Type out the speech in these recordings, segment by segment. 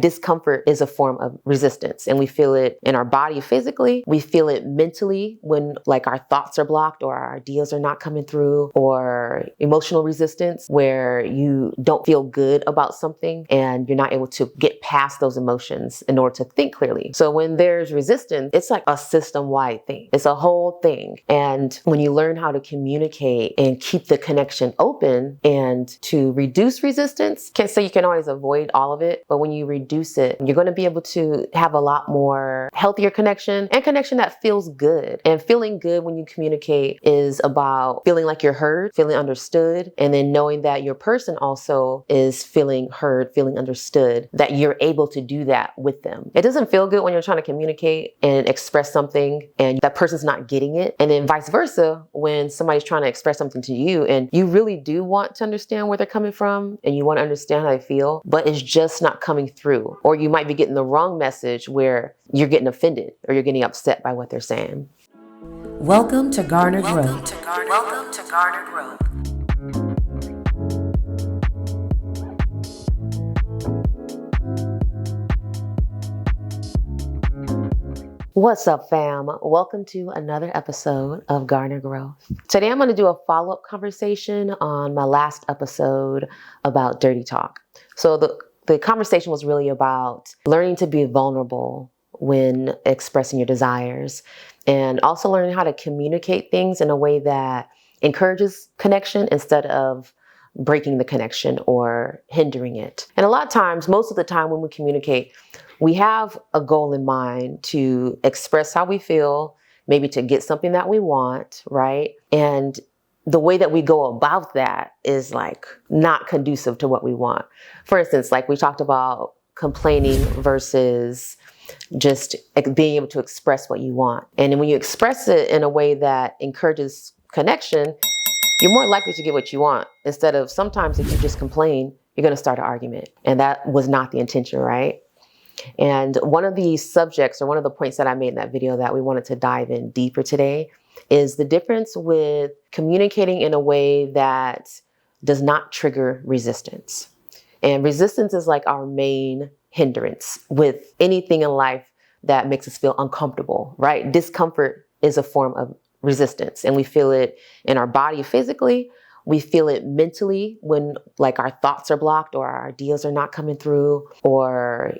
Discomfort is a form of resistance, and we feel it in our body physically. We feel it mentally when like our thoughts are blocked or our ideas are not coming through, or emotional resistance where you don't feel good about something and you're not able to get past those emotions in order to think clearly. So when there's resistance, it's like a system-wide thing. It's a whole thing. And when you learn how to communicate and keep the connection open and to reduce resistance, can't say you can always avoid all of it, but when you reduce it, you're going to be able to have a lot more healthier connection and connection that feels good. And feeling good when you communicate is about feeling like you're heard, feeling understood, and then knowing that your person also is feeling heard, feeling understood, that you're able to do that with them. It doesn't feel good when you're trying to communicate and express something and that person's not getting it. And then vice versa, when somebody's trying to express something to you and you really do want to understand where they're coming from and you want to understand how they feel, but it's just not coming through. Or you might be getting the wrong message where you're getting offended or you're getting upset by what they're saying. Welcome to Garnered Road. Welcome to Garnered Road. What's up, fam? Welcome to another episode of Garner Growth. Today I'm going to do a follow-up conversation on my last episode about dirty talk. So the conversation was really about learning to be vulnerable when expressing your desires, and also learning how to communicate things in a way that encourages connection instead of breaking the connection or hindering it. And a lot of times, most of the time when we communicate, we have a goal in mind to express how we feel, maybe to get something that we want, right? And the way that we go about that is like not conducive to what we want. For instance, like we talked about complaining versus just being able to express what you want. And then when you express it in a way that encourages connection, you're more likely to get what you want. Instead of sometimes if you just complain, you're going to start an argument. And that was not the intention, right? And one of the subjects or one of the points that I made in that video that we wanted to dive in deeper today is the difference with communicating in a way that does not trigger resistance. And resistance is like our main hindrance with anything in life that makes us feel uncomfortable, right? Discomfort is a form of resistance, and we feel it in our body physically. We feel it mentally when like our thoughts are blocked or our ideas are not coming through, or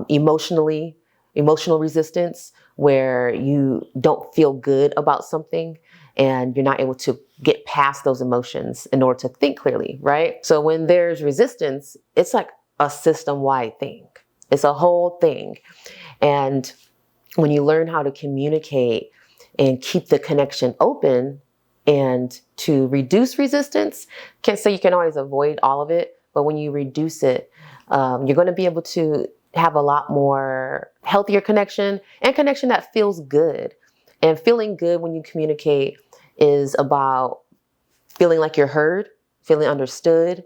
emotional resistance where you don't feel good about something and you're not able to get past those emotions in order to think clearly, right? So when there's resistance, it's like a system-wide thing. It's a whole thing. And when you learn how to communicate and keep the connection open and to reduce resistance, can't say you can always avoid all of it, but when you reduce it, you're going to be able to have a lot more healthier connection and connection that feels good. And feeling good when you communicate is about feeling like you're heard, feeling understood,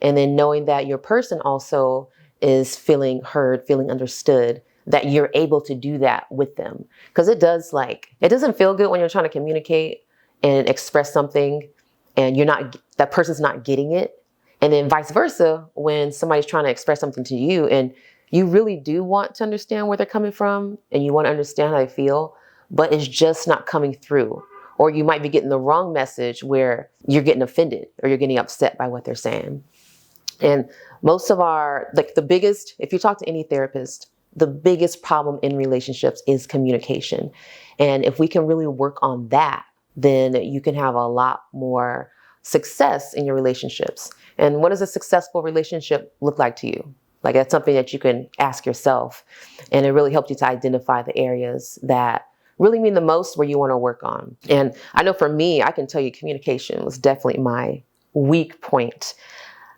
and then knowing that your person also is feeling heard, feeling understood, that you're able to do that with them. Because it doesn't feel good when you're trying to communicate and express something and that person's not getting it. And then vice versa, when somebody's trying to express something to you and you really do want to understand where they're coming from and you want to understand how they feel, but it's just not coming through. Or you might be getting the wrong message where you're getting offended or you're getting upset by what they're saying. And most of if you talk to any therapist, the biggest problem in relationships is communication. And if we can really work on that, then you can have a lot more success in your relationships. And what does a successful relationship look like to you? Like that's something that you can ask yourself. And it really helps you to identify the areas that really mean the most where you want to work on. And I know for me, I can tell you communication was definitely my weak point.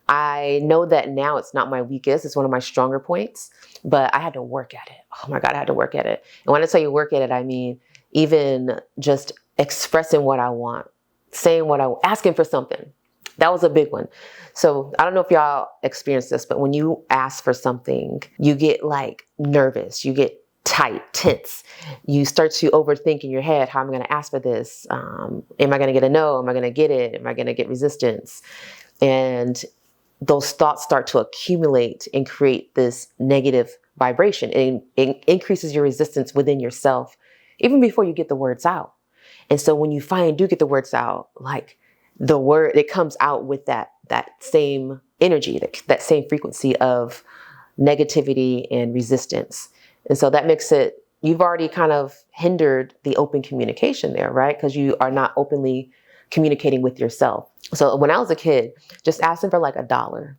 I know that now it's not my weakest, it's one of my stronger points, but I had to work at it. Oh my God, I had to work at it. And when I tell you work at it, I mean, even just expressing what I want, asking for something. That was a big one. So I don't know if y'all experience this, but when you ask for something, you get like nervous, you get tight, tense. You start to overthink in your head, how am I going to ask for this? Am I going to get a no? Am I going to get it? Am I going to get resistance? And those thoughts start to accumulate and create this negative vibration. And it increases your resistance within yourself, even before you get the words out. And so when you finally do get the words out, like the word, it comes out with that same energy, that same frequency of negativity and resistance. And so that makes it, you've already kind of hindered the open communication there, right? Because you are not openly communicating with yourself. So when I was a kid, just asking for like $1,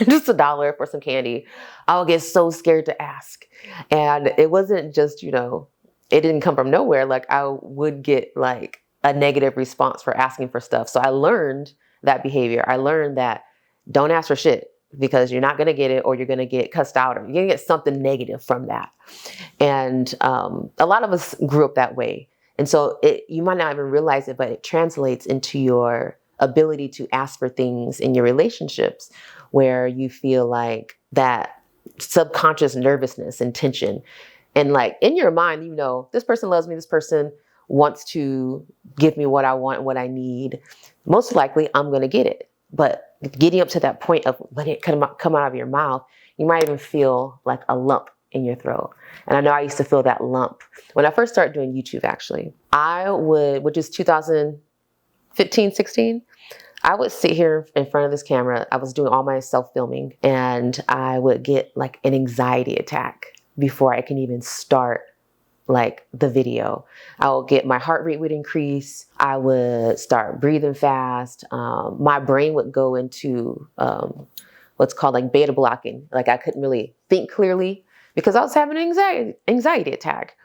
just $1 for some candy, I would get so scared to ask. And it wasn't just, it didn't come from nowhere. Like I would get like a negative response for asking for stuff. So I learned that behavior. I learned that don't ask for shit, because you're not going to get it, or you're going to get cussed out, or you're going to get something negative from that. And a lot of us grew up that way. And so you might not even realize it, but it translates into your ability to ask for things in your relationships, where you feel like that subconscious nervousness and tension. And like in your mind, this person loves me, this person wants to give me what I want, what I need. Most likely I'm going to get it. But getting up to that point of letting it come out of your mouth, you might even feel like a lump in your throat. And I know I used to feel that lump when I first started doing YouTube, actually. Which is 2015, 16, I would sit here in front of this camera. I was doing all my self-filming, and I would get like an anxiety attack before I can even start like the video. My heart rate would increase. I would start breathing fast. My brain would go into what's called like beta blocking. Like I couldn't really think clearly because I was having an anxiety attack.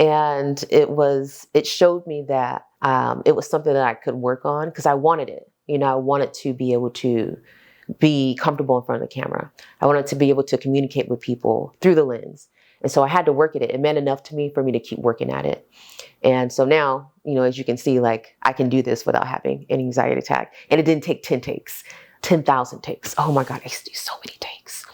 And it showed me that it was something that I could work on, because I wanted it. I wanted to be able to be comfortable in front of the camera. I wanted to be able to communicate with people through the lens. And so I had to work at it. It meant enough to me for me to keep working at it. And so now, as you can see, like I can do this without having an anxiety attack. And it didn't take 10 takes, 10,000 takes. Oh my God, I used to do so many takes.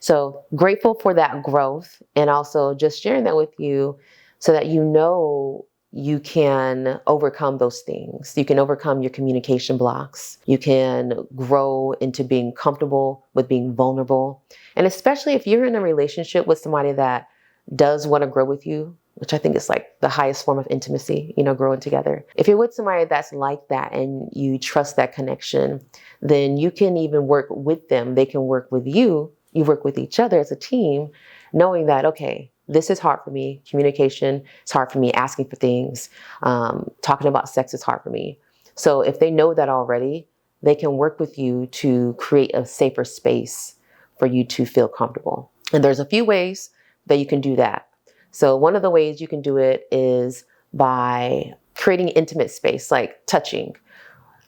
So grateful for that growth, and also just sharing that with you so that you can overcome those things. You can overcome your communication blocks. You can grow into being comfortable with being vulnerable. And especially if you're in a relationship with somebody that does want to grow with you, which I think is like the highest form of intimacy, growing together. If you're with somebody that's like that and you trust that connection, then you can even work with them. They can work with you. You work with each other as a team, knowing that, okay, this is hard for me. Communication is hard for me. Asking for things, talking about sex is hard for me. So if they know that already, they can work with you to create a safer space for you to feel comfortable. And there's a few ways that you can do that. So one of the ways you can do it is by creating intimate space, like touching.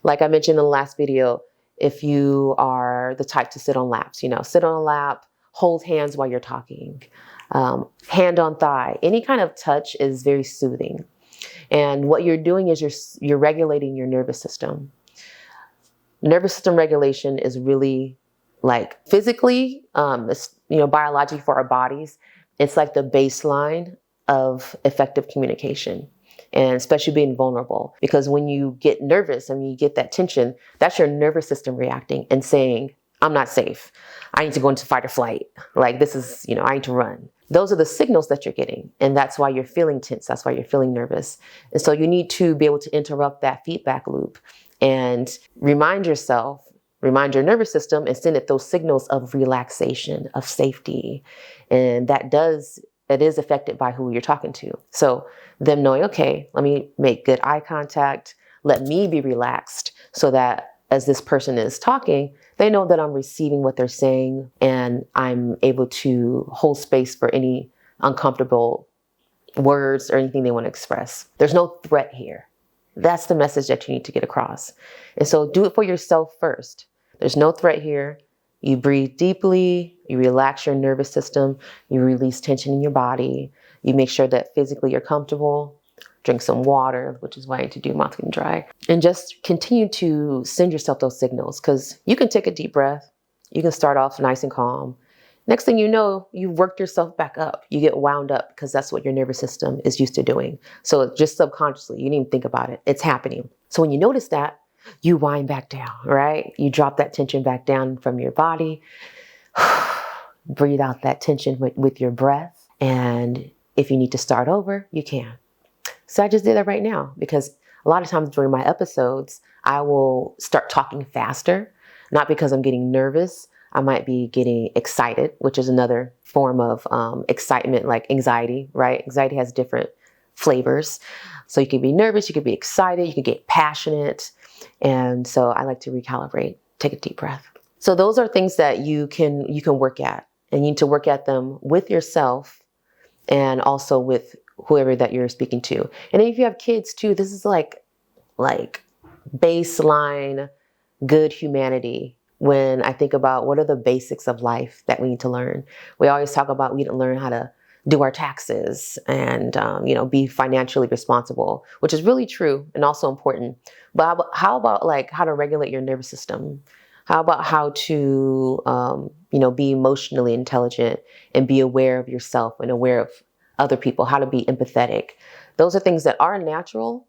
Like I mentioned in the last video, if you are the type to sit on laps, sit on a lap, hold hands while you're talking, hand on thigh, any kind of touch is very soothing. And what you're doing is you're regulating your nervous system. Nervous system regulation is really like physically, biologically for our bodies. It's like the baseline of effective communication, and especially being vulnerable, because when you get nervous and you get that tension, that's your nervous system reacting and saying, I'm not safe. I need to go into fight or flight. Like this is, I need to run. Those are the signals that you're getting. And that's why you're feeling tense. That's why you're feeling nervous. And so you need to be able to interrupt that feedback loop and remind your nervous system, and send it those signals of relaxation, of safety. And that is affected by who you're talking to. So them knowing, okay, let me make good eye contact. Let me be relaxed, so that as this person is talking, they know that I'm receiving what they're saying, and I'm able to hold space for any uncomfortable words or anything they want to express. There's no threat here. That's the message that you need to get across. And so do it for yourself first. There's no threat here. You breathe deeply, you relax your nervous system, you release tension in your body, you make sure that physically you're comfortable, drink some water, which is why I need to do mouth getting dry, and just continue to send yourself those signals, because you can take a deep breath. You can start off nice and calm. Next thing you know, you've worked yourself back up. You get wound up because that's what your nervous system is used to doing. So just subconsciously, you didn't even think about it. It's happening. So when you notice that, you wind back down, right? You drop that tension back down from your body. Breathe out that tension with your breath. And if you need to start over, you can. So I just did that right now because a lot of times during my episodes, I will start talking faster, not because I'm getting nervous. I might be getting excited, which is another form of excitement, like anxiety, right? Anxiety has different flavors. So you can be nervous, you can be excited, you can get passionate. And so I like to recalibrate, take a deep breath. So those are things that you can work at, and you need to work at them with yourself and also with whoever that you're speaking to. And if you have kids too, this is like baseline good humanity. When I think about what are the basics of life that we need to learn, we always talk about we need to learn how to do our taxes and be financially responsible, which is really true and also important. But how about like how to regulate your nervous system? How about how to be emotionally intelligent and be aware of yourself and aware of other people, how to be empathetic? Those are things that are natural,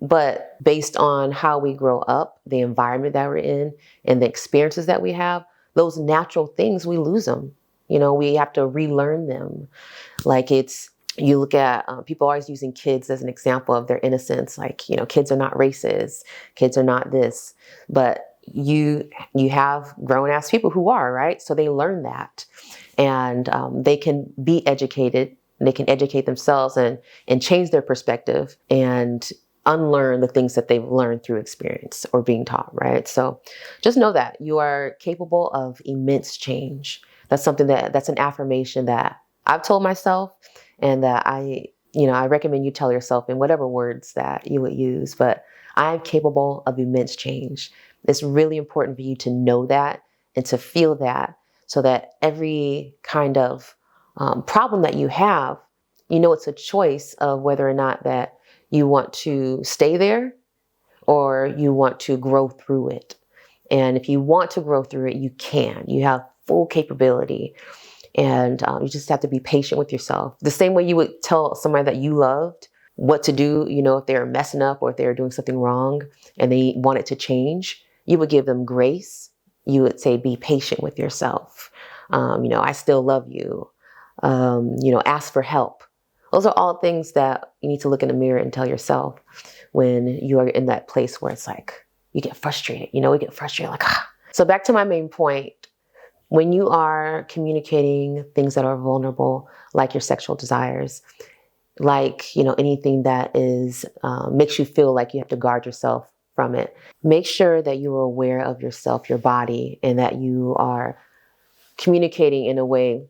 but based on how we grow up, the environment that we're in, and the experiences that we have, those natural things, we lose them. We have to relearn them. Like you look at people always using kids as an example of their innocence. Like, kids are not racist, kids are not this, but you have grown ass people who are, right? So they learn that, and they can be educated, and they can educate themselves and change their perspective and unlearn the things that they've learned through experience or being taught, right? So just know that you are capable of immense change. That's something that's an affirmation that I've told myself, and that I recommend you tell yourself in whatever words that you would use, but I'm capable of immense change. It's really important for you to know that and to feel that, so that every kind of problem that you have, it's a choice of whether or not that you want to stay there or you want to grow through it. And if you want to grow through it, you can. You have full capability. And you just have to be patient with yourself. The same way you would tell somebody that you loved what to do, if they're messing up or if they're doing something wrong and they want it to change, you would give them grace. You would say, be patient with yourself. I still love you. Ask for help. Those are all things that you need to look in the mirror and tell yourself when you are in that place where it's like, you get frustrated, we get frustrated like, ah. So back to my main point, when you are communicating things that are vulnerable, like your sexual desires, like, anything that is, makes you feel like you have to guard yourself from it, make sure that you are aware of yourself, your body, and that you are communicating in a way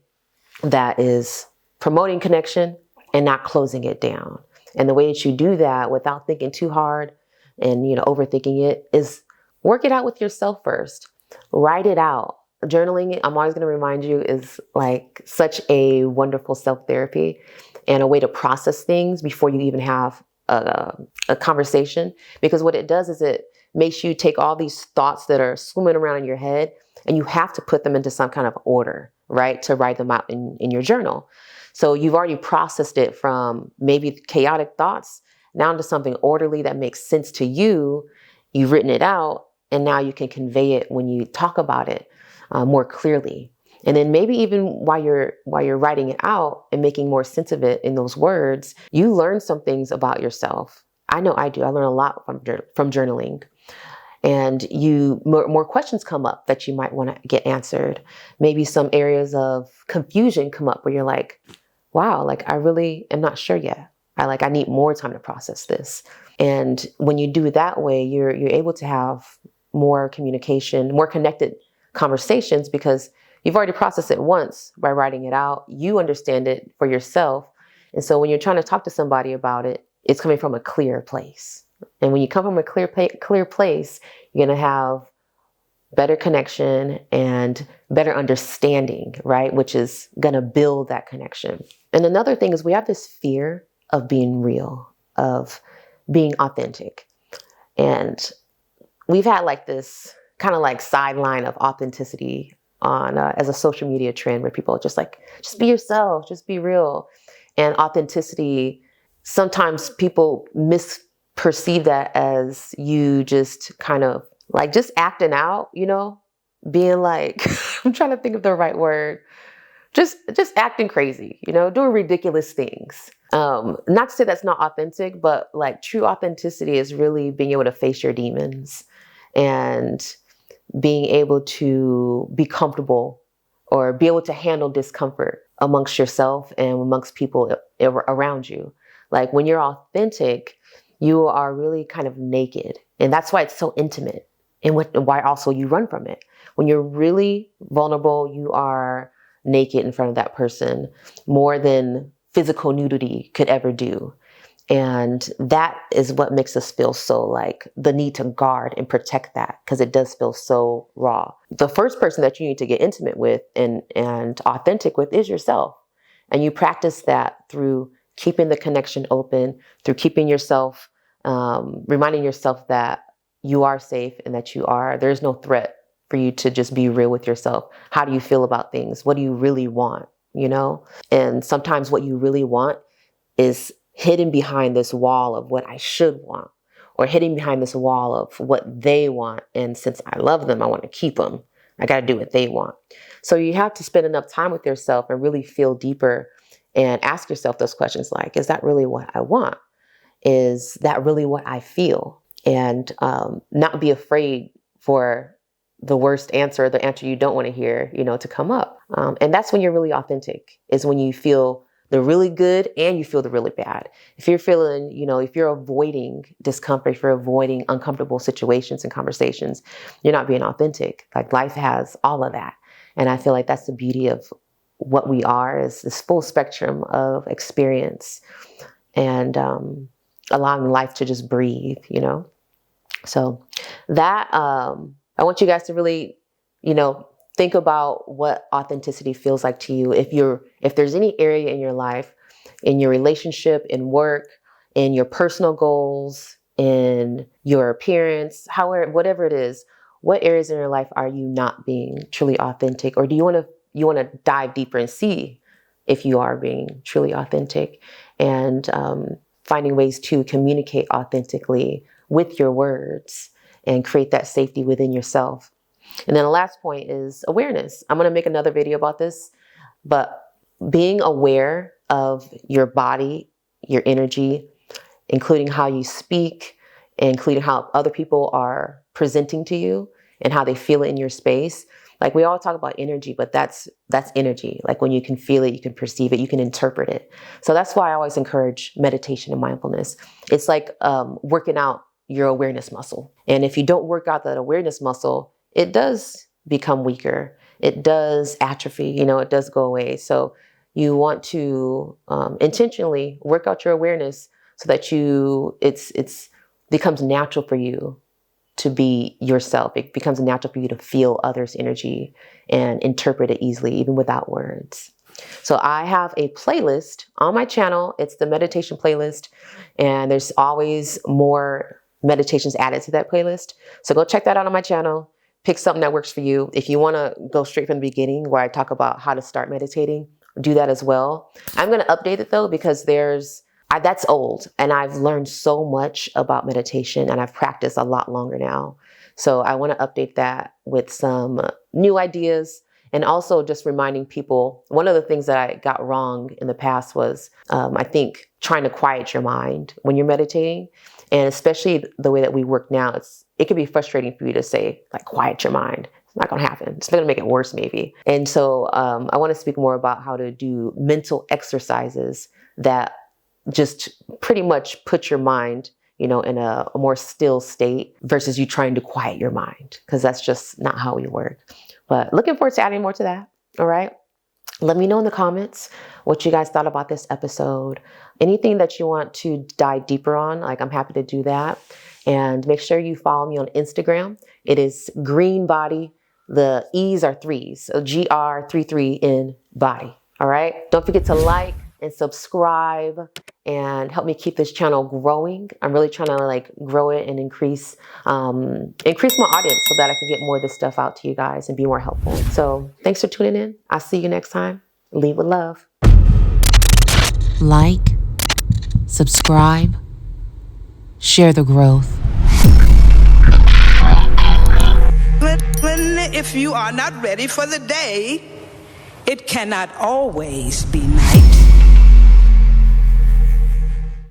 that is promoting connection and not closing it down. And the way that you do that without thinking too hard and, overthinking it is work it out with yourself first. Write it out. Journaling, I'm always going to remind you, is like such a wonderful self-therapy and a way to process things before you even have a conversation. Because what it does is it makes you take all these thoughts that are swimming around in your head, and you have to put them into some kind of order, right? To write them out in your journal. So you've already processed it from maybe chaotic thoughts down to something orderly that makes sense to you. You've written it out, and now you can convey it when you talk about it more clearly. And then maybe even while you're writing it out and making more sense of it in those words, you learn some things about yourself. I know I do. I learn a lot from journaling. And more questions come up that you might want to get answered. Maybe some areas of confusion come up where you're like, wow, like I really am not sure yet. I need more time to process this. And when you do it that way, you're able to have more communication, more connected conversations, because you've already processed it once by writing it out. You understand it for yourself. And so when you're trying to talk to somebody about it, it's coming from a clear place. And when you come from a clear place, you're going to have better connection and better understanding, right? Which is going to build that connection. And another thing is we have this fear of being real, of being authentic. And we've had like this kind of like sideline of authenticity on as a social media trend where people are just like, just be yourself, just be real. And authenticity, sometimes people perceive that as you just kind of like just acting out, being like, I'm trying to think of the right word, just acting crazy, doing ridiculous things. Not to say that's not authentic, but like true authenticity is really being able to face your demons and being able to be comfortable or be able to handle discomfort amongst yourself and amongst people around you. Like when you're authentic, you are really kind of naked. And that's why it's so intimate and why also you run from it. When you're really vulnerable, you are naked in front of that person more than physical nudity could ever do. And that is what makes us feel so like the need to guard and protect that, because it does feel so raw. The first person that you need to get intimate with and authentic with is yourself. And you practice that through keeping the connection open, through keeping yourself, reminding yourself that you are safe and that there's no threat for you to just be real with yourself. How do you feel about things? What do you really want? And sometimes what you really want is hidden behind this wall of what I should want, or hidden behind this wall of what they want. And since I love them, I want to keep them. I got to do what they want. So you have to spend enough time with yourself and really feel deeper and ask yourself those questions like, is that really what I want? Is that really what I feel? And not be afraid for the worst answer, the answer you don't want to hear, to come up. And that's when you're really authentic, is when you feel the really good and you feel the really bad. If you're feeling, if you're avoiding discomfort, if you're avoiding uncomfortable situations and conversations, you're not being authentic. Like life has all of that. And I feel like that's the beauty of what we are, is this full spectrum of experience and allowing life to just breathe, So that, I want you guys to really, think about what authenticity feels like to you. If there's any area in your life, in your relationship, in work, in your personal goals, in your appearance, whatever it is, what areas in your life are you not being truly authentic? Or do you want to dive deeper and see if you are being truly authentic, and finding ways to communicate authentically with your words and create that safety within yourself. And then the last point is awareness. I'm going to make another video about this, but being aware of your body, your energy, including how you speak, including how other people are presenting to you and how they feel it in your space. Like we all talk about energy, but that's energy. Like when you can feel it, you can perceive it, you can interpret it. So that's why I always encourage meditation and mindfulness. It's like working out your awareness muscle. And if you don't work out that awareness muscle, it does become weaker. It does atrophy, it does go away. So you want to intentionally work out your awareness so that it's becomes natural for you to be yourself. It becomes natural for you to feel others' energy and interpret it easily, even without words. So I have a playlist on my channel. It's the meditation playlist, and there's always more meditations added to that playlist. So go check that out on my channel. Pick something that works for you. If you want to go straight from the beginning where I talk about how to start meditating, do that as well. I'm going to update it though, because that's old, and I've learned so much about meditation and I've practiced a lot longer now. So I want to update that with some new ideas, and also just reminding people, one of the things that I got wrong in the past was, I think, trying to quiet your mind when you're meditating. And especially the way that we work now, it can be frustrating for you to say, like, quiet your mind. It's not going to happen. It's going to make it worse, maybe. And so I want to speak more about how to do mental exercises that just pretty much put your mind, in a more still state versus you trying to quiet your mind, because that's just not how we work. But looking forward to adding more to that. All right. Let me know in the comments what you guys thought about this episode. Anything that you want to dive deeper on, like, I'm happy to do that. And make sure you follow me on Instagram. It is Green Body. The E's are threes. So GR33 in body. All right. Don't forget to like and subscribe and help me keep this channel growing. I'm really trying to grow it and increase my audience so that I can get more of this stuff out to you guys and be more helpful. So thanks for tuning in. I'll see you next time. Lead with love. Like, subscribe, share the growth. If you are not ready for the day, it cannot always be